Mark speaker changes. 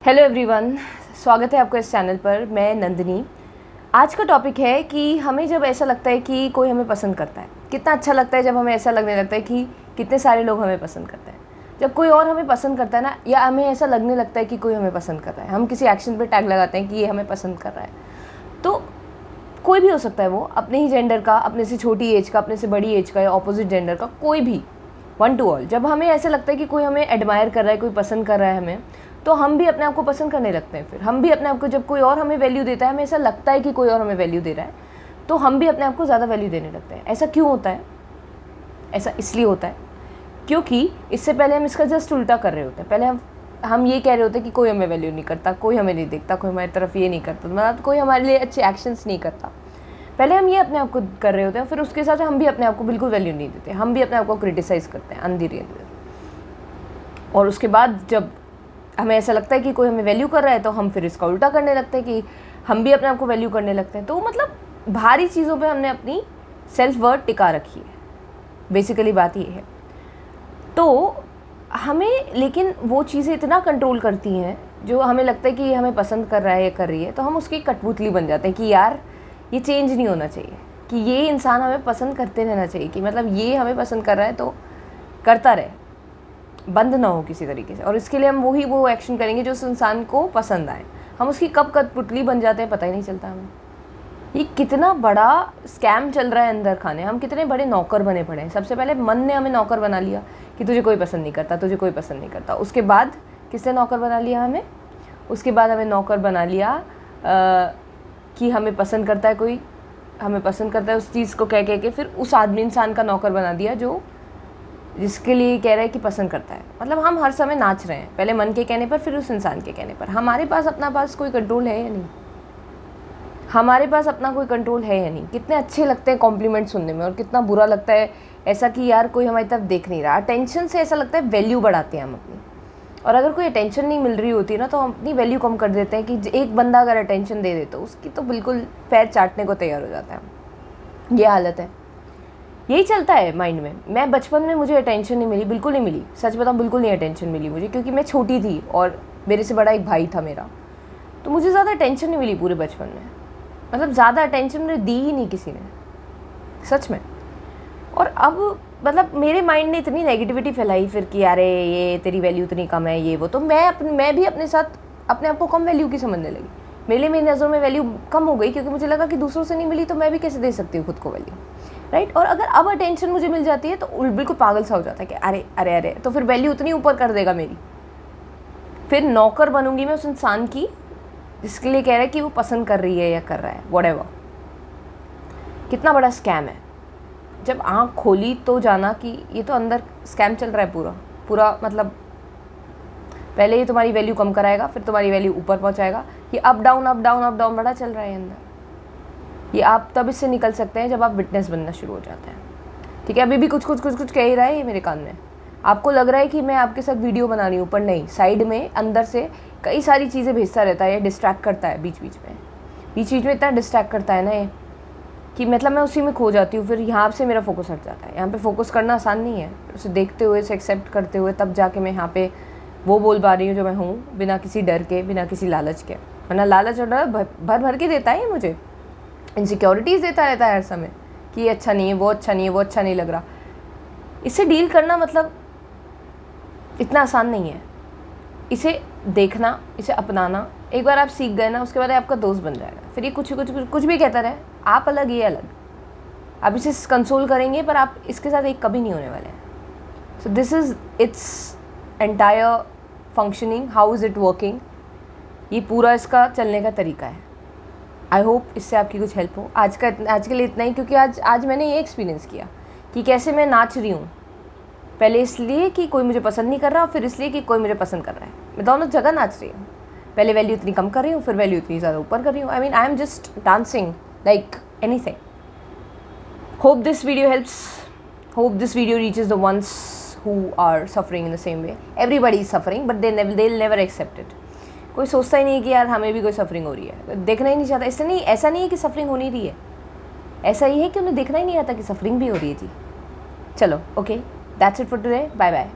Speaker 1: Hello everyone, स्वागत है आपको इस चैनल पर। मैं नंदिनी। आज का टॉपिक है कि हमें जब ऐसा लगता है कि कोई हमें पसंद करता है, कितना अच्छा लगता है जब हमें ऐसा लगने लगता है कि कितने सारे लोग हमें पसंद करते हैं। जब कोई और हमें पसंद करता है ना, या हमें ऐसा लगने लगता है कि कोई हमें पसंद कर रहा है, हम किसी एक्शन पे टैग लगाते हैं कि ये हमें पसंद कर रहा है। तो कोई भी हो सकता है, वो अपने ही जेंडर का, अपने से छोटी एज का, अपने से बड़ी एज का, या ऑपोजिट जेंडर का, कोई भी, वन टू ऑल। जब हमें ऐसा लगता है कि कोई हमें एडमायर कर रहा है, कोई पसंद कर रहा है हमें, तो हम भी अपने आप को पसंद करने लगते हैं। फिर हम भी अपने आप को, जब कोई और हमें वैल्यू देता है, हमें ऐसा लगता है कि कोई और हमें वैल्यू दे रहा है, तो हम भी अपने आप को ज़्यादा वैल्यू देने लगते हैं। ऐसा क्यों होता है? ऐसा इसलिए होता है क्योंकि इससे पहले हम इसका जस्ट उल्टा कर रहे होते हैं। पहले हम ये कह रहे होते हैं कि कोई हमें वैल्यू नहीं करता, कोई हमें नहीं देखता, कोई हमारी तरफ ये नहीं करता, मतलब कोई हमारे लिए अच्छे एक्शंस नहीं करता। पहले हम ये अपने आप को कर रहे होते हैं, फिर उसके साथ हम भी अपने आप को बिल्कुल वैल्यू नहीं देते, हम भी अपने आप को क्रिटिसाइज़ करते हैं अंधेरे अंदर। और उसके बाद जब हमें ऐसा लगता है कि कोई हमें वैल्यू कर रहा है, तो हम फिर इसका उल्टा करने लगते हैं कि हम भी अपने आप को वैल्यू करने लगते हैं। तो मतलब भारी चीज़ों पे हमने अपनी सेल्फ वर्थ टिका रखी है। बेसिकली बात ये है। तो हमें लेकिन वो चीज़ें इतना कंट्रोल करती हैं जो हमें लगता है कि ये हमें पसंद कर रहा है या कर रही है, तो हम उसकी कठपुतली बन जाते हैं कि यार ये चेंज नहीं होना चाहिए, कि ये इंसान हमें पसंद करते रहना चाहिए, कि मतलब ये हमें पसंद कर रहा है तो करता रहे, बंद ना हो किसी तरीके से। और इसके लिए हम वो एक्शन करेंगे जो उस इंसान को पसंद आए। हम उसकी कब कठपुतली बन जाते हैं पता ही नहीं चलता हमें। ये कितना बड़ा स्कैम चल रहा है अंदर खाने। हम कितने बड़े नौकर बने पड़े हैं। सबसे पहले मन ने हमें नौकर बना लिया कि तुझे कोई पसंद नहीं करता, तुझे कोई पसंद नहीं करता। उसके बाद किसने नौकर बना लिया हमें? उसके बाद हमें नौकर बना लिया कि हमें पसंद करता है कोई, हमें पसंद करता है उस चीज़ को कह के फिर उस आदमी इंसान का नौकर बना दिया जो जिसके लिए कह रहा है कि पसंद करता है। मतलब हम हर समय नाच रहे हैं, पहले मन के कहने पर, फिर उस इंसान के कहने पर। हमारे पास अपना कोई कंट्रोल है या नहीं? हमारे पास अपना कोई कंट्रोल है या नहीं? कितने अच्छे लगते हैं कॉम्प्लीमेंट सुनने में, और कितना बुरा लगता है ऐसा कि यार कोई हमारी तरफ देख नहीं रहा। अटेंशन से ऐसा लगता है वैल्यू बढ़ाते हैं हम अपनी। और अगर कोई अटेंशन नहीं मिल रही होती ना, तो हम अपनी वैल्यू कम कर देते हैं कि एक बंदा अगर अटेंशन दे दे तो उसकी तो बिल्कुल पैर चाटने को तैयार हो जाता है। ये हालत है, यही चलता है माइंड में। मैं बचपन में मुझे अटेंशन नहीं मिली, बिल्कुल नहीं मिली, सच बताऊँ बिल्कुल नहीं अटेंशन मिली मुझे, क्योंकि मैं छोटी थी और मेरे से बड़ा एक भाई था मेरा। तो मुझे ज़्यादा अटेंशन नहीं मिली पूरे बचपन में। मतलब ज़्यादा अटेंशन मुझे दी ही नहीं किसी ने, सच में। और अब मतलब मेरे माइंड ने इतनी नेगेटिविटी फैलाई फिर कि अरे ये तेरी वैल्यू इतनी कम है, ये वो। तो मैं भी अपने साथ अपने आप को कम वैल्यू की समझने लगी। मेरे लिए मेरी नज़रों में वैल्यू कम हो गई, क्योंकि मुझे लगा कि दूसरों से नहीं मिली तो मैं भी कैसे दे सकती हूँ खुद को वैल्यू, राइट। और अगर अब अटेंशन मुझे मिल जाती है तो बिल्कुल पागल सा हो जाता है कि अरे अरे अरे, तो फिर वैल्यू उतनी ऊपर कर देगा मेरी। फिर नौकर बनूंगी मैं उस इंसान की जिसके लिए कह रहा है कि वो पसंद कर रही है या कर रहा है, व्हाटएवर। कितना बड़ा स्कैम है। जब आँख खोली तो जाना कि ये तो अंदर स्कैम चल रहा है पूरा पूरा। मतलब पहले ये तुम्हारी वैल्यू कम कराएगा, फिर तुम्हारी वैल्यू ऊपर पहुंचाएगा। ये up down up down up down बड़ा चल रहा है अंदर। ये आप तब इससे निकल सकते हैं जब आप विटनेस बनना शुरू हो जाते हैं। ठीक है, अभी भी कुछ कह ही रहा है ये मेरे कान में। आपको लग रहा है कि मैं आपके साथ वीडियो बना रही हूँ, पर नहीं, साइड में अंदर से कई सारी चीज़ें भेजता रहता है, डिस्ट्रैक्ट करता है बीच बीच में इतना डिस्ट्रैक्ट करता है ना ये कि मतलब मैं उसी में खो जाती हूँ। फिर यहाँ से मेरा फोकस हट जाता है। यहाँ पे फोकस करना आसान नहीं है, उसे देखते हुए, उसे एक्सेप्ट करते हुए, तब जाके मैं यहाँ पे वो बोल पा रही हूँ जो मैं हूँ, बिना किसी डर के, बिना किसी लालच के। वरना लालच और डर भर के देता है ये मुझे, इनसिक्योरिटीज़ देता रहता है हर समय कि ये अच्छा नहीं है, वो अच्छा नहीं है, वो अच्छा नहीं लग रहा। इससे डील करना मतलब इतना आसान नहीं है। इसे देखना, इसे अपनाना, एक बार आप सीख गए ना, उसके बाद आपका दोस्त बन जाएगा। फिर ये कुछ भी कहता रहे, आप अलग, ये अलग। आप इसे कंसोल करेंगे, पर आप इसके साथ एक कभी नहीं होने वाले हैं। So this is its entire functioning, how is it working. ये पूरा इसका चलने का तरीका है। आई होप इससे आपकी कुछ हेल्प हो। आज के लिए इतना ही, क्योंकि आज मैंने ये एक्सपीरियंस किया कि कैसे मैं नाच रही हूँ। पहले इसलिए कि कोई मुझे पसंद नहीं कर रहा, और फिर इसलिए कि कोई मुझे पसंद कर रहा है। मैं दोनों जगह नाच रही हूँ। पहले वैल्यू इतनी कम कर रही हूँ, फिर वैल्यू इतनी ज़्यादा ऊपर कर रही हूँ। I am just dancing like anything. Hope this video helps, hope this video reaches the ones who are suffering in the same way. Everybody is suffering, but they'll never accept it. कोई सोचता ही नहीं कि यार हमें भी कोई suffering हो रही है, देखना ही नहीं चाहता। इससे नहीं, ऐसा नहीं है कि सफरिंग हो नहीं रही है, ऐसा ही है कि उन्हें देखना ही नहीं आता कि सफरिंग भी हो रही है जी। चलो, okay, that's it for today, bye bye.